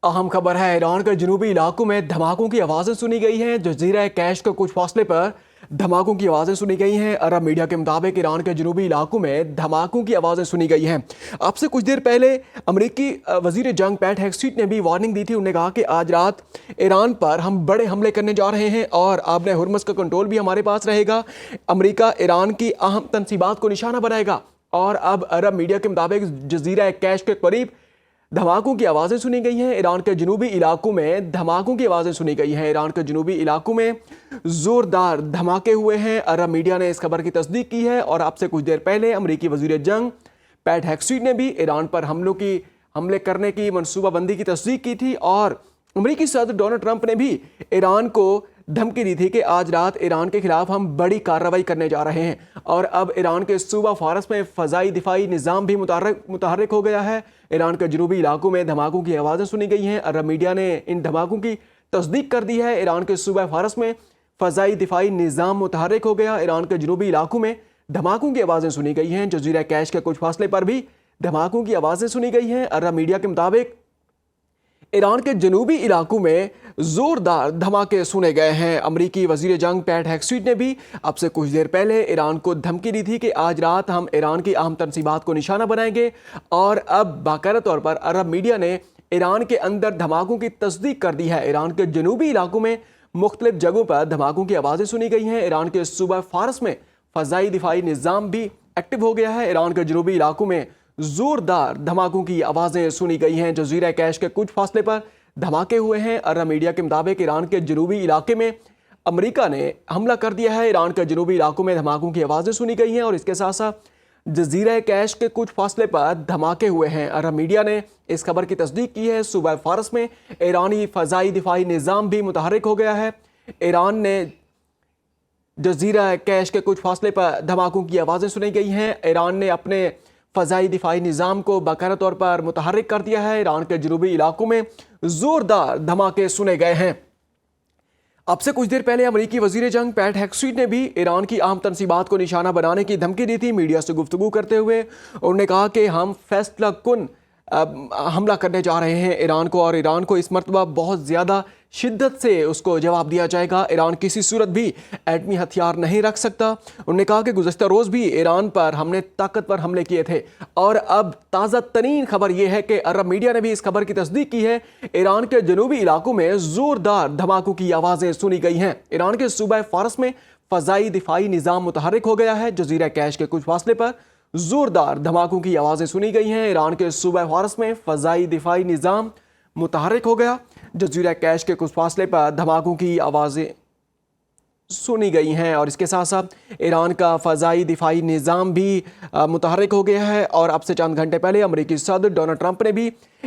अहम खबर है, ईरान के जनूबी इलाकों में धमाकों की आवाज़ें सुनी गई हैं। जजीरा कैश के कुछ फासले पर धमाकों की आवाज़ें सुनी गई हैं। अरब मीडिया के मुताबिक ईरान के जनूबी इलाकों में धमाकों की आवाज़ें सुनी गई हैं। अब से कुछ देर पहले अमरीकी वजीर जंग पैट हेक्सट ने भी वार्निंग दी थी। उन्होंने कहा कि आज रात ईरान पर हम बड़े हमले करने जा रहे हैं और आबने हुर्मुज़ का कंट्रोल भी हमारे पास रहेगा। अमरीका ईरान की अहम तनसीबात को निशाना बनाएगा। और अब अरब मीडिया के मुताबिक जजीरा कैश के करीब धमाकों की आवाज़ें सुनी गई हैं। ईरान के जनूबी इलाकों में धमाकों की आवाज़ें सुनी गई हैं। ईरान के जनूबी इलाकों में ज़ोरदार धमाके हुए हैं। अरब मीडिया ने इस खबर की तस्दीक की है। और अब से कुछ देर पहले अमरीकी वज़ीर जंग पैट हेक्सट ने भी ईरान पर हमले करने की मनसूबाबंदी की तस्दीक की थी। और अमरीकी सदर डोनाल्ड ट्रंप ने भी ईरान को धमकी दी थी कि आज रात ईरान के खिलाफ हम बड़ी कार्रवाई करने जा रहे हैं। और अब ईरान के सूबा फारस में फ़ज़ाई दिफाई निज़ाम भी मुतहर्रिक हो गया है। ईरान के जनूबी इलाकों में धमाकों की आवाज़ें सुनी गई हैं। अरब मीडिया ने इन धमाकों की तस्दीक कर दी है। ईरान के सूबा फारस में फ़ज़ाई दिफाई निज़ाम मुतहर्रिक हो गया। ईरान के जनूबी इलाकों में धमाकों की आवाज़ें सुनी गई हैं। जजीरा कैश के कुछ फासले पर भी धमाकों की आवाज़ें सुनी गई हैं। अरब मीडिया के मुताबिक ईरान के जनूबी इलाकों में ज़ोरदार धमाके सुने गए हैं। अमरीकी वज़ीर जंग पैट हेक्सट ने भी अब से कुछ देर पहले ईरान को धमकी दी थी कि आज रात हम ईरान की अहम तनसीबात को निशाना बनाएंगे। और अब बाकायदा तौर पर अरब मीडिया ने ईरान के अंदर धमाकों की तस्दीक कर दी है। ईरान के जनूबी इलाकों में मुख्तलिफ जगहों पर धमाकों की आवाज़ें सुनी गई हैं। ईरान के सूबा फारस में फ़ज़ाई दिफाई निज़ाम भी एक्टिव हो गया है। ईरान के जनूबी इलाकों में ज़ोरदार धमाकों की आवाज़ें सुनी गई हैं। जजीरा कैश के कुछ फासले पर धमाके हुए हैं। अरब मीडिया के मुताबिक ईरान के जनूबी इलाके में अमेरिका ने हमला कर दिया है। ईरान के जनूबी इलाकों में धमाकों की आवाज़ें सुनी गई हैं। और इसके साथ साथ जजीरा कैश के कुछ फासले पर धमाके हुए हैं। अरब मीडिया ने इस खबर की तस्दीक की है। सूबा फारस में ईरानी फ़ज़ाई दिफाई निज़ाम भी मुतहर्रिक हो गया है। ईरान ने जजीरा कैश के कुछ फासले पर धमाकों की आवाज़ें सुनी गई हैं। ईरान ने अपने फ़ज़ाई दिफाई निज़ाम को बाकायदा तौर पर मुतहर्रिक कर दिया है। ईरान के जनूबी इलाकों में ज़ोरदार धमाके सुने गए हैं। अब से कुछ देर पहले अमरीकी वज़ीर जंग पैट हेक्सट ने भी ईरान की अहम तनसीबात को निशाना बनाने की धमकी दी थी। मीडिया से गुफ्तगू करते हुए उन्होंने कहा कि हम फैसला कुन हमला करने जा रहे हैं ईरान को, और ईरान को इस मरतबा बहुत ज़्यादा शिद्दत से उसको जवाब दिया जाएगा। ईरान किसी सूरत भी एटमी हथियार नहीं रख सकता। उन्होंने कहा कि गुज़श्ता रोज़ भी ईरान पर हमने ताकतवर हमले किए थे। और अब ताज़ा तरीन खबर यह है कि अरब मीडिया ने भी इस खबर की तस्दीक की है। ईरान के जनूबी इलाकों में ज़ोरदार धमाकों की आवाज़ें सुनी गई हैं। ईरान के सूबा फारस में फ़ज़ाई दिफाई निज़ाम मुतहर्रिक हो गया है। जजीरा कैश के कुछ फासले पर ज़ोरदार धमाकों की आवाज़ें सुनी गई हैं। ईरान के सूबा फारस में फ़ज़ाई दिफाई निज़ाम मुतहर्रिक हो गया। जजीरा कैश के कुछ फासले पर धमाकों की आवाज़ें सुनी गई हैं। और इसके साथ साथ ईरान का फ़ज़ाई दिफाई निज़ाम भी मुतहर्रिक हो गया है। और अब से चंद घंटे पहले अमरीकी सदर डोनाल्ड ट्रंप ने भी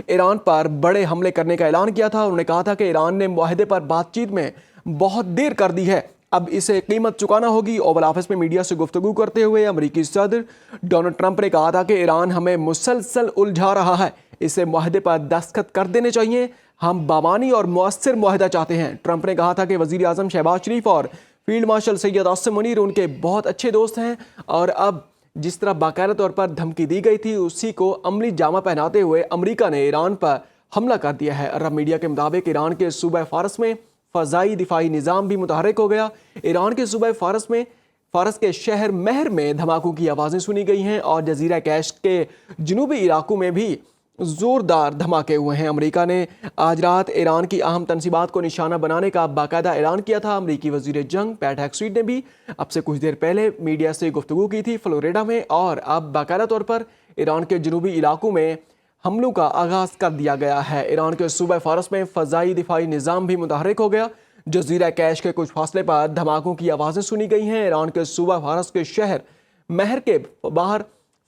ईरान पर बड़े हमले करने का ऐलान किया था। उन्होंने कहा था कि ईरान ने मुआहदे पर बातचीत में बहुत देर कर दी है, अब इसे कीमत चुकाना होगी। ओवल ऑफिस में मीडिया से गुफ्तगू करते हुए अमरीकी सदर डोनाल्ड ट्रंप ने कहा था कि ईरान हमें मुसलसल उलझा रहा है, इसे मुआहदे पर दस्तखत कर देने चाहिए। हम बामानी और मुअस्सिर मुआहदा चाहते हैं। ट्रंप ने कहा था कि वज़ीर आज़म शहबाज शरीफ और फील्ड मार्शल सैयद आसिम मुनीर उनके बहुत अच्छे दोस्त हैं। और अब जिस तरह बाकायदा तौर पर धमकी दी गई थी, उसी को अमली जामा पहनाते हुए अमरीका ने ईरान पर हमला कर दिया है। अरब मीडिया के मुताबिक ईरान के सूबा फारस में फ़ज़ाई दिफाई निज़ाम भी मुतहर्रिक हो गया। ईरान के सूबा फारस के शहर महर में धमाकों की आवाज़ें सुनी गई हैं। और जजीरा कैश के जनूबी इलाकों में भी ज़ोरदार धमाके हुए हैं। अमेरिका ने आज रात ईरान की अहम तनसीबात को निशाना बनाने का बाकायदा ऐलान किया था। अमरीकी वज़ीर जंग पैट हेक्सट ने भी अब से कुछ देर पहले मीडिया से गुफ्तगू की थी फ्लोरिडा में। और अब बाकायदा तौर पर ईरान के जनूबी इलाकों में हमलों का आगाज़ कर दिया गया है। ईरान के सूबा फारस में फ़ज़ाई दिफाई निज़ाम भी मुतहर्रिक हो गया। जजीरा कैश के कुछ फासले पर धमाकों की आवाज़ें सुनी गई हैं। ईरान के सूबा फारस के शहर महर के बाहर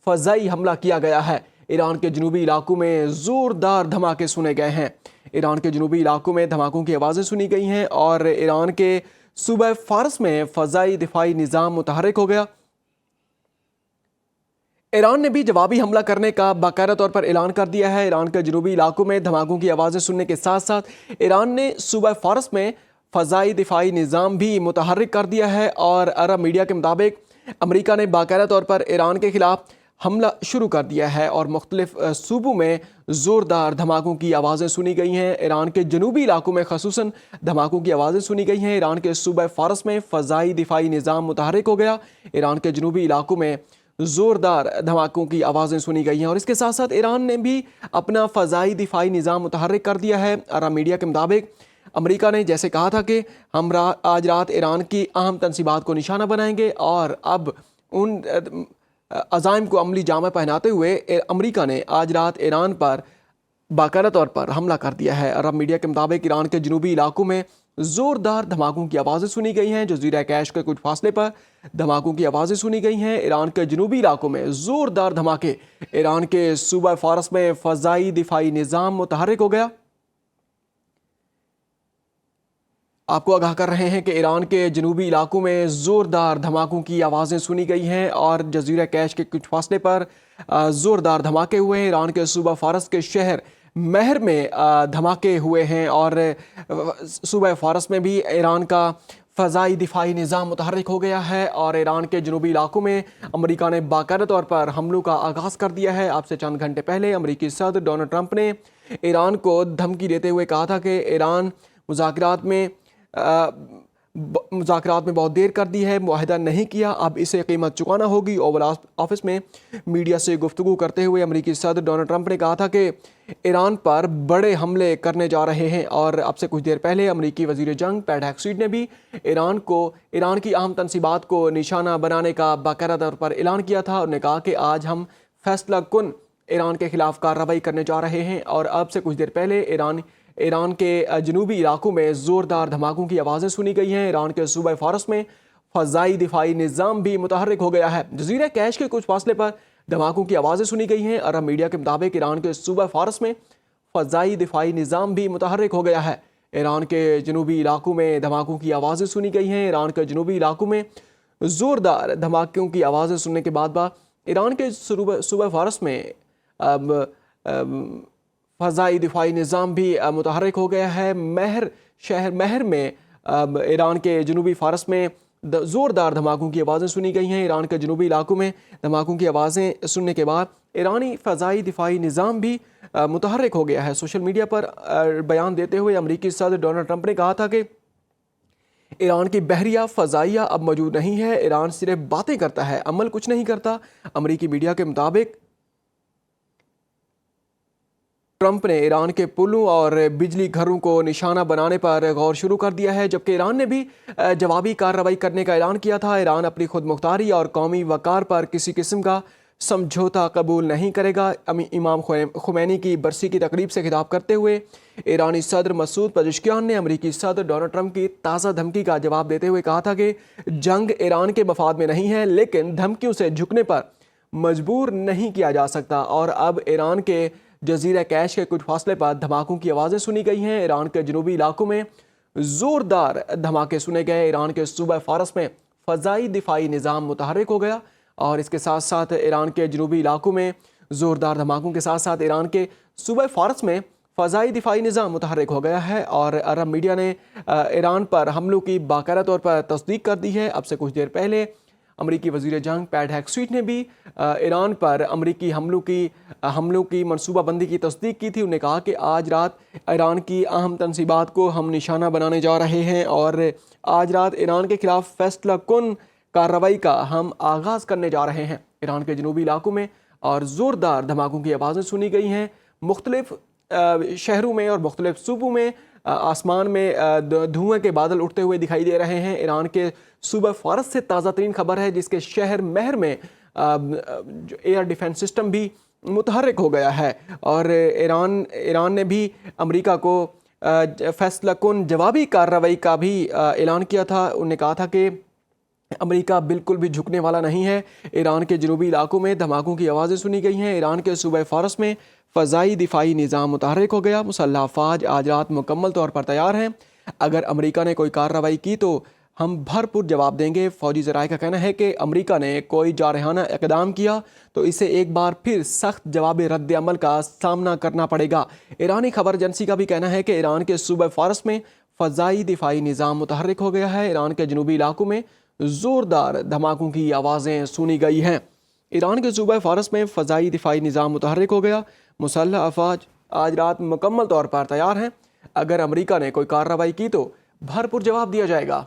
फ़ज़ाई हमला किया गया है। ईरान के जनूबी इलाकों में ज़ोरदार धमाके सुने गए हैं। ईरान के जनूबी इलाकों में धमाकों की आवाज़ें सुनी गई हैं। और ईरान के सूबा फारस में फ़ज़ाई दिफाई निज़ाम मुतहर्रिक हो गया। ईरान ने भी जवाबी हमला करने का बाकायदा तौर पर ऐलान कर दिया है। ईरान के जनूबी इलाकों में धमाकों की आवाज़ें सुनने के साथ साथ ईरान ने सूबा फारस में फ़ज़ाई दिफाई निज़ाम भी मुतहर्रिक कर दिया है। और अरब मीडिया के मुताबिक अमेरिका ने बाकायदा तौर पर ईरान के खिलाफ हमला शुरू कर दिया है और मुख्तलिफ सूबों में ज़ोरदार धमाकों की आवाज़ें सुनी गई हैं। ईरान के जनूबी इलाकों में ख़ुसूसन धमाकों की आवाज़ें सुनी गई हैं। ईरान के सूबा फ़ारस में फ़ज़ाई दिफ़ाई निज़ाम मुतहर्रिक हो गया। ईरान के जनूबी इलाकों में ज़ोरदार धमाकों की आवाज़ें सुनी गई हैं और इसके साथ साथ ईरान ने भी अपना फ़ज़ाई दिफ़ाई निज़ाम मुतहर्रिक कर दिया है। अरब मीडिया के मुताबिक अमेरिका ने जैसे कहा था कि हम आज रात ईरान की अहम तनसीबात को निशाना बनाएंगे और अब उन अज़ाइम को अमली जामा पहनाते हुए अमेरिका ने आज रात ईरान पर बाकायदा तौर पर हमला कर दिया है। अरब मीडिया के मुताबिक ईरान के जनूबी इलाकों में ज़ोरदार धमाकों की आवाज़ें सुनी गई हैं। जज़ीरा कैश के कुछ फासले पर धमाकों की आवाज़ें सुनी गई हैं। ईरान के जनूबी इलाकों में ज़ोरदार धमाके। ईरान के सूबा फ़ारस में फ़ज़ाई दिफ़ाई निज़ाम मुतहर्रिक हो गया। आपको आगाह कर रहे हैं कि ईरान के जनूबी इलाकों में ज़ोरदार धमाकों की आवाज़ें सुनी गई हैं और जज़ीरा कैश के कुछ फासले पर ज़ोरदार धमाके हुए हैं। ईरान के सूबा फ़ारस के शहर महर में धमाके हुए हैं और सूबा फ़ारस में भी ईरान का फ़ज़ाई दिफ़ाई निज़ाम मुतहर्रिक हो गया है और ईरान के जनूबी इलाकों में अमेरिका ने बाकायदा तौर पर हमलों का आगाज़ कर दिया है। आपसे चंद घंटे पहले अमेरिकी सदर डोनाल्ड ट्रंप ने ईरान को धमकी देते हुए कहा था कि ईरान मुज़ाकरात में बहुत देर कर दी है, मुआहिदा नहीं किया, अब इसे कीमत चुकाना होगी। ओवल ऑफिस में मीडिया से गुफ्तगू करते हुए अमेरिकी सदर डोनाल्ड ट्रंप ने कहा था कि ईरान पर बड़े हमले करने जा रहे हैं और अब से कुछ देर पहले अमेरिकी वज़ीर जंग पैट हेक्सुइट ने भी ईरान की अहम तनसीबात को निशाना बनाने का बाकायदा तौर पर ऐलान किया था। उन्होंने कहा कि आज हम फैसला कुन ईरान के खिलाफ कार्रवाई करने जा रहे हैं और अब से कुछ देर पहले ईरान के जनूबी इलाकों में ज़ोरदार धमाकों की आवाज़ें सुनी गई हैं। ईरान के सूबा फ़ारस में फ़ज़ाई दिफ़ाई निज़ाम भी मुतहर्रिक हो गया है। जज़ीरा कैश के कुछ फासले पर धमाकों की आवाज़ें सुनी गई हैं। अरब मीडिया के मुताबिक ईरान के सूबा फ़ारस में फ़ज़ाई दिफ़ाई निज़ाम भी मुतहर्रिक हो गया है। ईरान के जनूबी इलाकों में धमाकों की आवाज़ें सुनी गई हैं। ईरान के जनूबी इलाकों में ज़ोरदार धमाकों की आवाज़ें सुनने के बाद ईरान के सूबा फ़ारस में फ़ज़ाई दिफ़ाई निज़ाम भी मुतहर्रिक हो गया है। शहर महर में ईरान के जनूबी फ़ारस में ज़ोरदार धमाकों की आवाज़ें सुनी गई हैं। ईरान के जनूबी इलाकों में धमाकों की आवाज़ें सुनने के बाद ईरानी फ़ज़ाई दिफ़ाई निज़ाम भी मुतहर्रिक हो गया है। सोशल मीडिया पर बयान देते हुए अमेरिकी सदर डोनाल्ड ट्रंप ने कहा था कि ईरान की बहरिया फ़ज़ाइया अब मौजूद नहीं है, ईरान सिर्फ बातें करता है, अमल कुछ नहीं करता। अमेरिकी मीडिया के मुताबिक ट्रंप ने ईरान के पुलों और बिजली घरों को निशाना बनाने पर गौर शुरू कर दिया है, जबकि ईरान ने भी जवाबी कार्रवाई करने का ऐलान किया था। ईरान अपनी खुद मुख्तारी और कौमी वक़ार पर किसी किस्म का समझौता कबूल नहीं करेगा। इमाम खुमैनी की बरसी की तकरीब से खिताब करते हुए ईरानी सदर मसूद पेज़ेश्कियान ने अमेरिकी सदर डोनाल्ड ट्रंप की ताज़ा धमकी का जवाब देते हुए कहा था कि जंग ईरान के मफाद में नहीं है, लेकिन धमकियों से झुकने पर मजबूर नहीं किया जा सकता। और अब ईरान के जज़ीरा कैश के कुछ फासले पर धमाकों की आवाज़ें सुनी गई हैं। ईरान के जनूबी इलाकों में ज़ोरदार धमाके सुने गए। ईरान के सूबा फ़ारस में फ़ज़ाई दिफ़ाई निज़ाम मुतहर्रिक हो गया और इसके साथ साथ ईरान के जनूबी इलाकों में ज़ोरदार धमाकों के साथ साथ ईरान के सूबा फ़ारस में फ़ज़ाई दिफ़ाई निज़ाम मुतहर्रिक हो गया है। और अरब मीडिया ने ईरान पर हमलों की बाकायदा तौर पर तस्दीक कर दी है। अब से कुछ देर पहले अमेरिकी वज़ीर जंग पैट हेक्सुइट ने भी ईरान पर अमेरिकी हमलों की मनसूबाबंदी की तस्दीक की थी। उन्होंने कहा कि आज रात ईरान की अहम तनसीबात को हम निशाना बनाने जा रहे हैं और आज रात ईरान के खिलाफ फैसला कुन कार्रवाई का हम आगाज़ करने जा रहे हैं। ईरान के जनूबी इलाकों में और ज़ोरदार धमाकों की आवाज़ें सुनी गई हैं। मुख्तलिफ शहरों में और मुख्तलिफ सूबों में आसमान में धुएँ के बादल उठते हुए दिखाई दे रहे हैं। ईरान के सूबा फ़ारस से ताज़ा तरीन खबर है, जिसके शहर महर में एयर डिफेंस सिस्टम भी मुतहर्रिक हो गया है और ईरान ने भी अमेरिका को फैसला कुन जवाबी कार्रवाई का भी ऐलान किया था। उन्होंने कहा था कि अमेरिका बिल्कुल भी झुकने वाला नहीं है। ईरान के जनूबी इलाकों में धमाकों की आवाज़ें सुनी गई हैं। ईरान के सूबा फ़ारस में फ़ज़ाई दिफ़ाई निज़ाम मुतहर्रिक हो गया। मुसल्लह अफ़वाज आज रात मुकम्मल तौर पर तैयार हैं। अगर अमेरिका ने कोई कार्रवाई की तो हम भरपूर जवाब देंगे। फ़ौजी ज़राए का कहना है कि अमेरिका ने कोई जारहाना इक़दाम किया तो इसे एक बार फिर सख्त जवाबी रद्द अमल का सामना करना पड़ेगा। ईरानी खबर एजेंसी का भी कहना है कि ईरान के सूबा फ़ारस में फ़ज़ाई दिफ़ाई निज़ाम मुतहर्रिक हो गया है। ईरान के जनूबी इलाकों में ज़ोरदार धमाकों की आवाज़ें सुनी गई हैं। ईरान के सूबा फ़ारस में फ़ज़ाई दिफ़ाई निज़ाम मुतहर्रिक हो गया। مسلح افواج آج رات مکمل طور پر تیار ہیں. اگر امریکہ نے کوئی کارروائی کی تو بھرپور جواب دیا جائے گا.